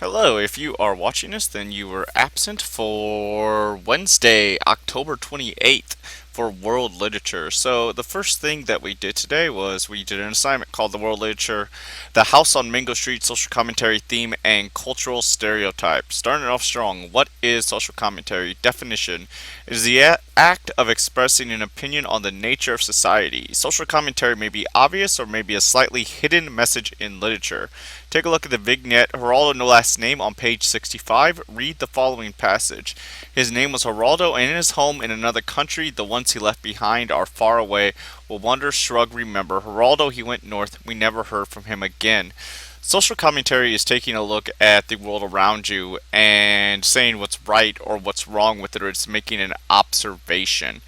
Hello, if you are watching this, then you were absent for Wednesday, October 28th for World Literature. So, the first thing that we did today was we did an assignment called the World Literature, the House on Mingo Street, Social Commentary Theme, and Cultural Stereotype. Starting off strong, what is social commentary? Definition: it is the act of expressing an opinion on the nature of society. Social commentary may be obvious or may be a slightly hidden message in literature. Take a look at the vignette Geraldo No Last Name on page 65. Read the following passage. His name was Geraldo, and in his home in another country, the ones he left behind are far away. Will wonder, shrug, remember. Geraldo, he went north. We never heard from him again. Social commentary is taking a look at the world around you and saying what's right or what's wrong with it, or it's making an observation.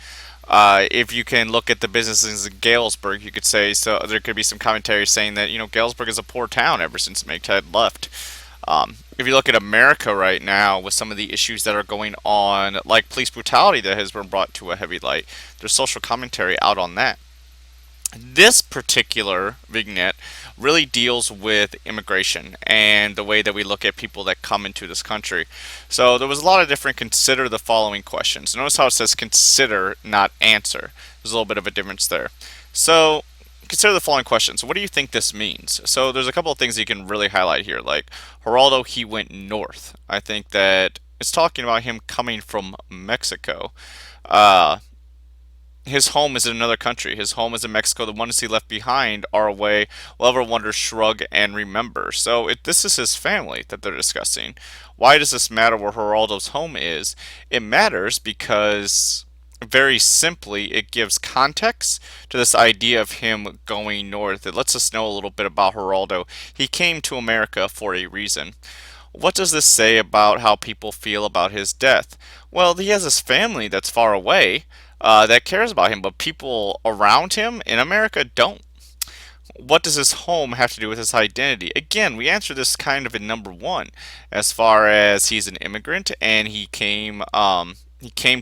If you can look at the businesses in Galesburg, you could say so. There could be some commentary saying that Galesburg is a poor town ever since McTed left. If you look at America right now with some of the issues that are going on, like police brutality that has been brought to a heavy light, there's social commentary out on that. This particular vignette really deals with immigration and the way that we look at people that come into this country. So there was a lot of different consider the following questions. Notice how it says consider, not answer. There's a little bit of a difference there. So consider the following questions. What do you think this means? So there's a couple of things you can really highlight here. Like Geraldo, he went north. I think that it's talking about him coming from Mexico. Uh, his home is in another country. His home is in Mexico. The ones he left behind are away. Will ever wonder, shrug, and remember. So this is his family that they're discussing. Why does this matter where Geraldo's home is? It matters because, very simply, it gives context to this idea of him going north. It lets us know a little bit about Geraldo. He came to America for a reason. What does this say about how people feel about his death? Well, he has his family that's far away that cares about him, but people around him in America don't. What does his home have to do with his identity? Again, we answer this kind of in number one, as far as he's an immigrant and he came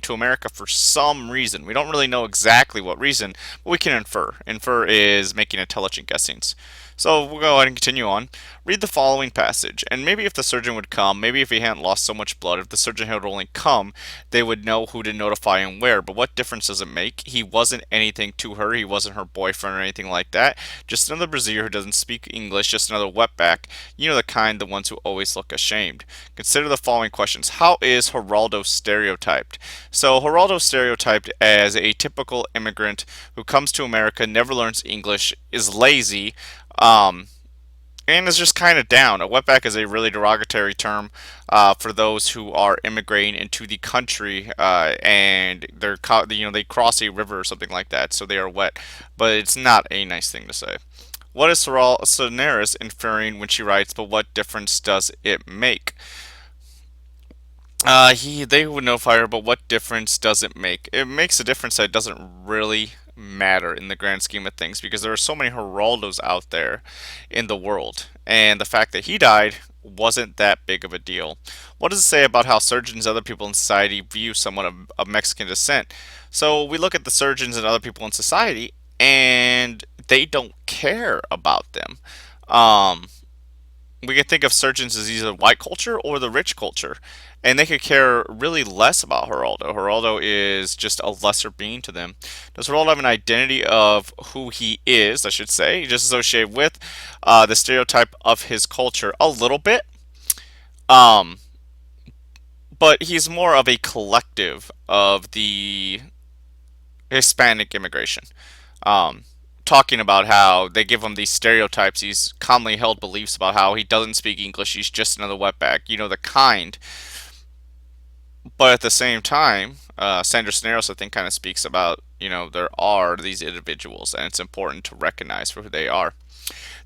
to America for some reason. We don't really know exactly what reason, but we can infer. Infer is making intelligent guessings. So we'll go ahead and continue on. Read the following passage, and maybe if the surgeon would come, maybe if he hadn't lost so much blood, if the surgeon had only come, they would know who to notify and where. But what difference does it make? He wasn't anything to her. He wasn't her boyfriend or anything like that. Just another brazier who doesn't speak English, just another wetback. You know the kind, the ones who always look ashamed. Consider the following questions. How is Geraldo stereotyped? So Geraldo stereotyped as a typical immigrant who comes to America, never learns English, is lazy, um, and is just kind of down. A wetback is a really derogatory term for those who are immigrating into the country and they cross a river or something like that, so they are wet. But it's not a nice thing to say. What is Sorrel Soneris inferring when she writes, but what difference does it make? They would know fire, but what difference does it make? It makes a difference that it doesn't really matter in the grand scheme of things because there are so many Geraldos out there in the world, and the fact that he died wasn't that big of a deal. What does it say about how surgeons and other people in society view someone of Mexican descent? So we look at the surgeons and other people in society, and they don't care about them. Um, we can think of surgeons as either white culture or the rich culture, and they could care really less about Geraldo. Geraldo is just a lesser being to them. Does Geraldo have an identity of who he is, I should say, just associated with the stereotype of his culture? A little bit, um, but he's more of a collective of the Hispanic immigration. Um, Talking about how they give him these stereotypes, these commonly held beliefs about how he doesn't speak English, he's just another wetback, the kind. But at the same time, Sandra Cisneros, I think, kind of speaks about, there are these individuals, and it's important to recognize for who they are.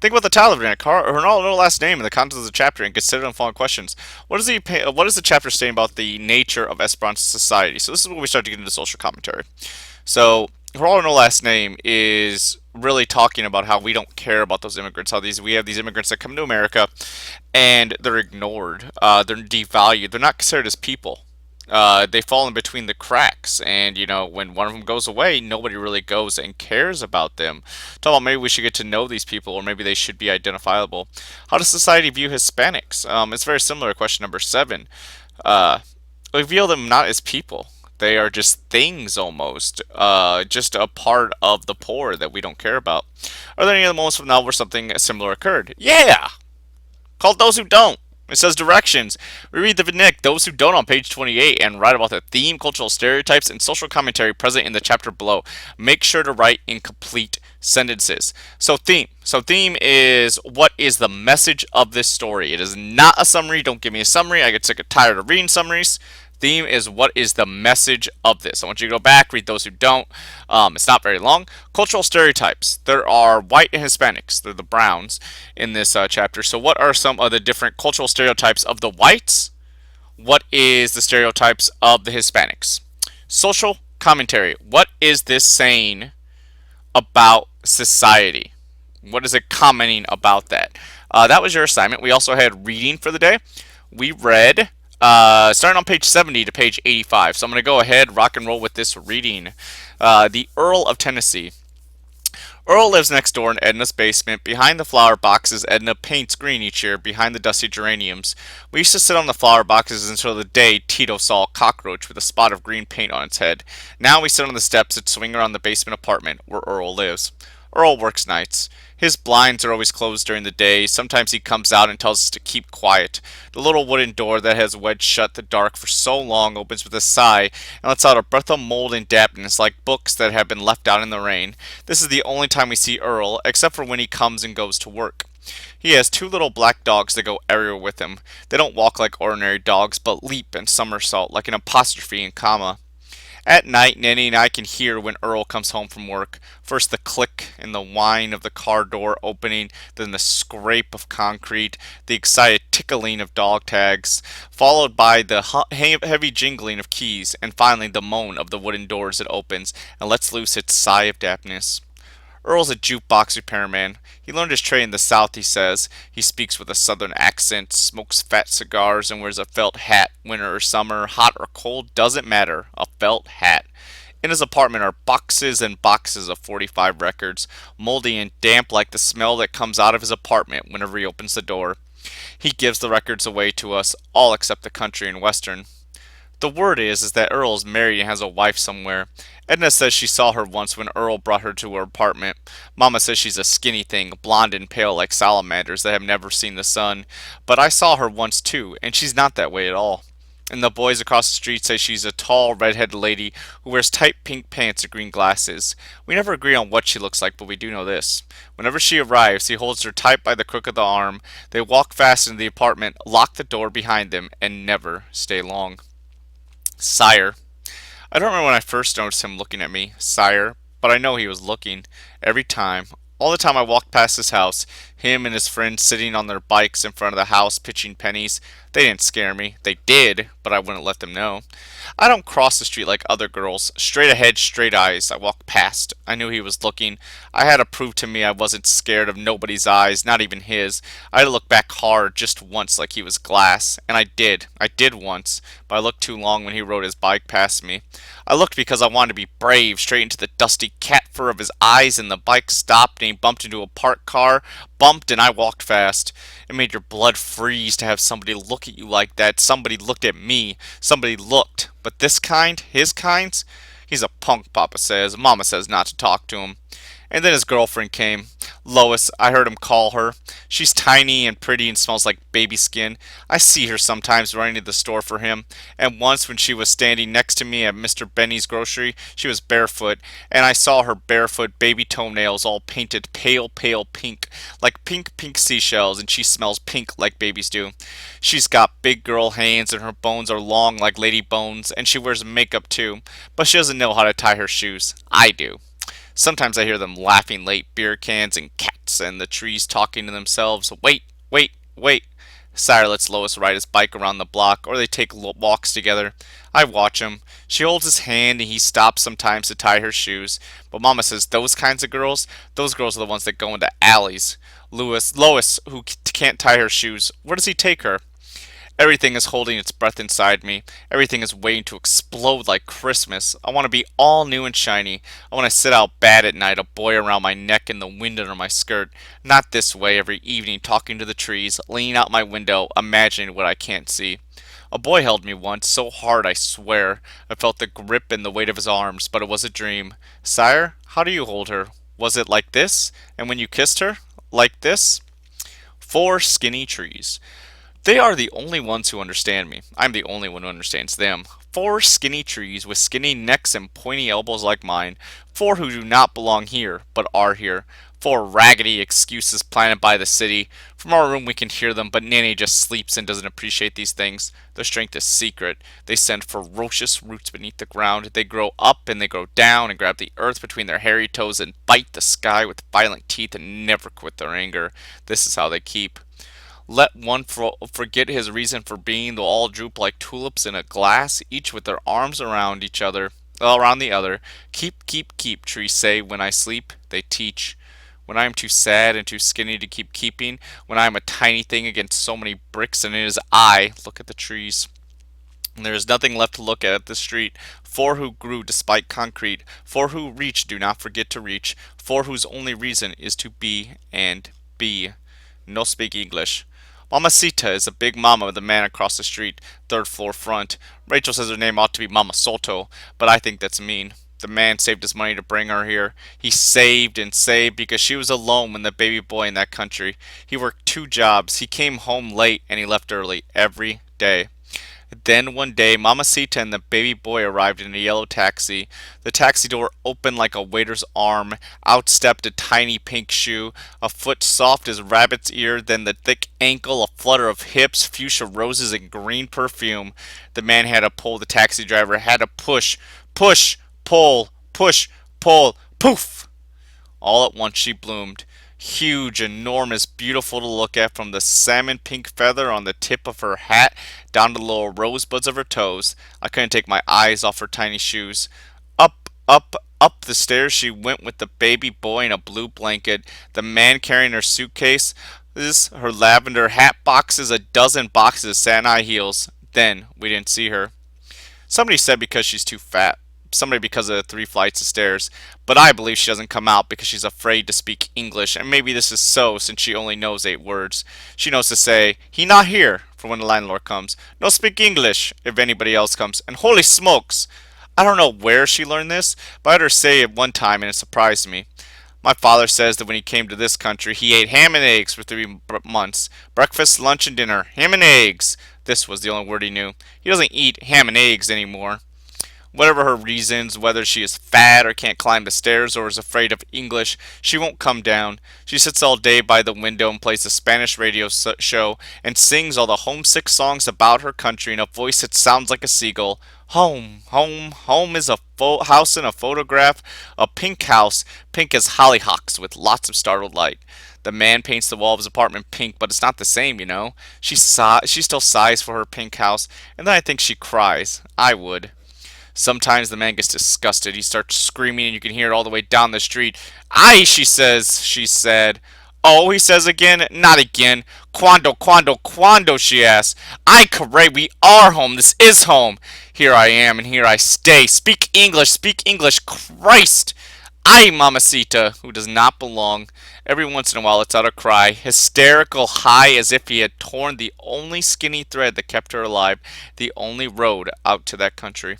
Think about the title of it, her no last name in the context of the chapter, and consider the following questions. What is the chapter saying about the nature of Esperanto society? So this is where we start to get into social commentary. So her all or no last name is really talking about how we don't care about those immigrants. How we have these immigrants that come to America and they're ignored, they're devalued, they're not considered as people. They fall in between the cracks, and when one of them goes away, nobody really goes and cares about them. Talk about maybe we should get to know these people, or maybe they should be identifiable. How does society view Hispanics? It's very similar to question number 7. Uh, we view them not as people. They are just things almost, just a part of the poor that we don't care about. Are there any other moments from now where something similar occurred? Yeah! Called Those Who Don't. It says directions. We read the Nick, Those Who Don't on page 28 and write about the theme, cultural stereotypes, and social commentary present in the chapter below. Make sure to write in complete sentences. So theme. So theme is what is the message of this story. It is not a summary. Don't give me a summary. I get sick and tired of reading summaries. Theme is what is the message of this. I want you to go back, read Those Who Don't. It's not very long. Cultural stereotypes. There are white and Hispanics. They're the browns in this chapter. So, what are some of the different cultural stereotypes of the whites? What is the stereotypes of the Hispanics? Social commentary. What is this saying about society? What is it commenting about that? That was your assignment. We also had reading for the day. We read starting on page 70 to page 85. So I'm going to go ahead, rock and roll with this reading. The Earl of Tennessee. Earl lives next door in Edna's basement. Behind the flower boxes, Edna paints green each year behind the dusty geraniums. We used to sit on the flower boxes until the day Tito saw a cockroach with a spot of green paint on its head. Now we sit on the steps that swing around the basement apartment where Earl lives. Earl works nights. His blinds are always closed during the day. Sometimes he comes out and tells us to keep quiet. The little wooden door that has wedged shut the dark for so long opens with a sigh and lets out a breath of mold and dampness like books that have been left out in the rain. This is the only time we see Earl, except for when he comes and goes to work. He has two little black dogs that go everywhere with him. They don't walk like ordinary dogs, but leap and somersault like an apostrophe and comma. At night, Nanny and I can hear when Earl comes home from work. First the click and the whine of the car door opening, then the scrape of concrete, the excited tickling of dog tags, followed by the heavy jingling of keys, and finally the moan of the wooden door as it opens and lets loose its sigh of dampness. Earl's a jukebox repairman. He learned his trade in the South, he says. He speaks with a southern accent, smokes fat cigars, and wears a felt hat. Winter or summer, hot or cold, doesn't matter. A felt hat. In his apartment are boxes and boxes of 45 records, moldy and damp like the smell that comes out of his apartment whenever he opens the door. He gives the records away to us, all except the country and western. The word is that Earl is married and has a wife somewhere. Edna says she saw her once when Earl brought her to her apartment. Mama says she's a skinny thing, blonde and pale like salamanders that have never seen the sun. But I saw her once too, and she's not that way at all. And the boys across the street say she's a tall, red-headed lady who wears tight pink pants and green glasses. We never agree on what she looks like, but we do know this. Whenever she arrives, he holds her tight by the crook of the arm. They walk fast into the apartment, lock the door behind them, and never stay long. Sire. I don't remember when I first noticed him looking at me, sire, but I know he was looking. Every time. All the time I walked past his house, him and his friends sitting on their bikes in front of the house pitching pennies. They didn't scare me. They did, but I wouldn't let them know. I don't cross the street like other girls. Straight ahead, straight eyes. I walked past. I knew he was looking. I had to prove to me I wasn't scared of nobody's eyes, not even his. I had to look back hard just once like he was glass. And I did. I did once. But I looked too long when he rode his bike past me. I looked because I wanted to be brave, straight into the dusty cat fur of his eyes, and the bike stopped and he bumped into a parked car. Bumped and I walked fast. It made your blood freeze to have somebody look at you like that. Somebody looked at me. Somebody looked. But this kind, his kinds, he's a punk, Papa says. Mama says not to talk to him. And then his girlfriend came. Lois, I heard him call her. She's tiny and pretty and smells like baby skin. I see her sometimes running to the store for him. And once when she was standing next to me at Mr. Benny's grocery, she was barefoot, and I saw her barefoot baby toenails all painted pale, pale pink, like pink, pink seashells, and she smells pink like babies do. She's got big girl hands, and her bones are long like lady bones, and she wears makeup too, but she doesn't know how to tie her shoes. I do. Sometimes I hear them laughing late, beer cans and cats, and the trees talking to themselves. Wait, wait, wait. Sire lets Lois ride his bike around the block, or they take walks together. I watch him. She holds his hand, and he stops sometimes to tie her shoes. But Mama says those kinds of girls, those girls are the ones that go into alleys. Lois, who can't tie her shoes, where does he take her? Everything is holding its breath inside me. Everything is waiting to explode like Christmas. I want to be all new and shiny. I want to sit out bad at night, a boy around my neck and the wind under my skirt. Not this way every evening, talking to the trees, leaning out my window, imagining what I can't see. A boy held me once, so hard I swear. I felt the grip and the weight of his arms, but it was a dream. Sire, how do you hold her? Was it like this? And when you kissed her? Like this? Four skinny trees. They are the only ones who understand me. I'm the only one who understands them. Four skinny trees with skinny necks and pointy elbows like mine. Four who do not belong here, but are here. Four raggedy excuses planted by the city. From our room we can hear them, but Nanny just sleeps and doesn't appreciate these things. Their strength is secret. They send ferocious roots beneath the ground. They grow up and they grow down and grab the earth between their hairy toes and bite the sky with violent teeth and never quit their anger. This is how they keep. Let one forget his reason for being, they'll all droop like tulips in a glass, each with their arms around each other, around the other. Keep, keep, keep, trees say when I sleep, they teach. When I am too sad and too skinny to keep keeping, when I am a tiny thing against so many bricks, and it is I, look at the trees. And there is nothing left to look at the street. Four who grew despite concrete, four who reach do not forget to reach, four whose only reason is to be and be. No speak English. Mamacita is a big mama with a man across the street, third floor front. Rachel says her name ought to be Mama Soto, but I think that's mean. The man saved his money to bring her here. He saved and saved because she was alone when the baby boy in that country. He worked two jobs. He came home late and he left early every day. Then one day, Mamacita and the baby boy arrived in a yellow taxi. The taxi door opened like a waiter's arm. Out stepped a tiny pink shoe, a foot soft as rabbit's ear, then the thick ankle, a flutter of hips, fuchsia roses, and green perfume. The man had to pull, the taxi driver had to push, push, push, pull, poof! All at once she bloomed. Huge, enormous, beautiful to look at from the salmon pink feather on the tip of her hat down to the little rosebuds of her toes. I couldn't take my eyes off her tiny shoes. Up, up, up the stairs she went with the baby boy in a blue blanket, the man carrying her suitcase, her lavender hat boxes, a dozen boxes of satin high heels. Then we didn't see her. Somebody said because she's too fat. Somebody because of the three flights of stairs. But I believe she doesn't come out because she's afraid to speak English, and maybe this is so since she only knows 8 words. She knows to say, "He not here," for when the landlord comes. "No speak English," if anybody else comes. And holy smokes! I don't know where she learned this, but I heard her say it one time and it surprised me. My father says that when he came to this country, he ate ham and eggs for 3 months. Breakfast, lunch, and dinner. Ham and eggs. This was the only word he knew. He doesn't eat ham and eggs anymore. Whatever her reasons, whether she is fat or can't climb the stairs or is afraid of English, she won't come down. She sits all day by the window and plays a Spanish radio show and sings all the homesick songs about her country in a voice that sounds like a seagull. Home, home, home is a house in a photograph, a pink house, pink as hollyhocks with lots of startled light. The man paints the wall of his apartment pink, but it's not the same, you know. She still sighs for her pink house, and then I think she cries. I would. Sometimes the man gets disgusted. He starts screaming and you can hear it all the way down the street. "Ay," she says, she said. "Oh," he says again. "Not again. Quando, she asks. "Ay, caray, we are home. This is home. Here I am and here I stay. Speak English, speak English. Christ! Ay, mamacita," who does not belong. Every once in a while lets out a cry, hysterical high as if he had torn the only skinny thread that kept her alive, the only road out to that country.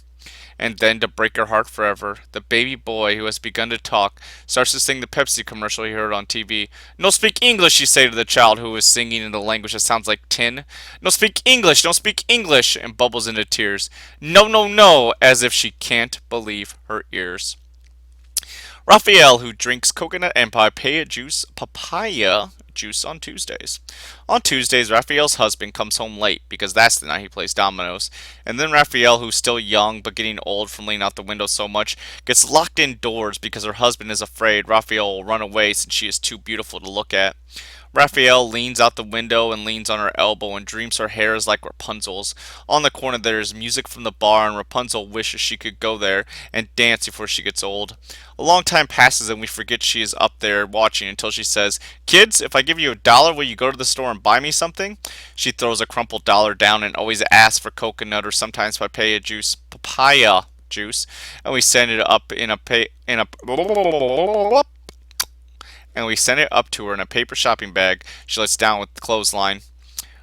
And then, to break her heart forever, the baby boy who has begun to talk starts to sing the Pepsi commercial he heard on TV. "No speak English," she say to the child who is singing in the language that sounds like tin. "No speak English, no speak English," and bubbles into tears. "No, no, no," as if she can't believe her ears. Raphael, who drinks coconut and papaya juice on Tuesdays. On Tuesdays, Raphael's husband comes home late because that's the night he plays dominoes. And then Raphael, who's still young but getting old from leaning out the window so much, gets locked indoors because her husband is afraid Raphael will run away since she is too beautiful to look at. Raphael leans out the window and leans on her elbow and dreams her hair is like Rapunzel's. On the corner there is music from the bar and Rapunzel wishes she could go there and dance before she gets old. A long time passes and we forget she is up there watching until she says, "Kids, if I give you $1, will you go to the store and buy me something?" She throws a crumpled dollar down and always asks for coconut or sometimes papaya juice, and we send it up in a pay in a and we send it up to her in a paper shopping bag she lets down with the clothesline.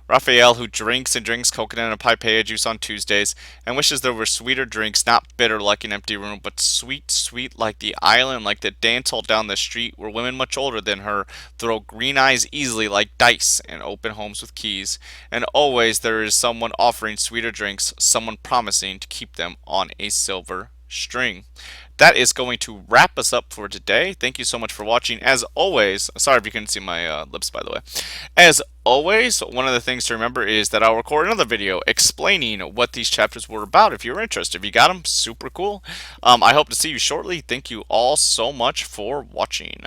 Raphael, who drinks and drinks coconut and papaya juice on Tuesdays, and wishes there were sweeter drinks, not bitter like an empty room, but sweet, sweet like the island, like the dance hall down the street where women much older than her throw green eyes easily like dice and open homes with keys. And always there is someone offering sweeter drinks, someone promising to keep them on a silver string. That is going to wrap us up for today. Thank you so much for watching. As always, sorry if you couldn't see my lips, by the way. As always, one of the things to remember is that I'll record another video explaining what these chapters were about if you're interested. If you got them, super cool. I hope to see you shortly. Thank you all so much for watching.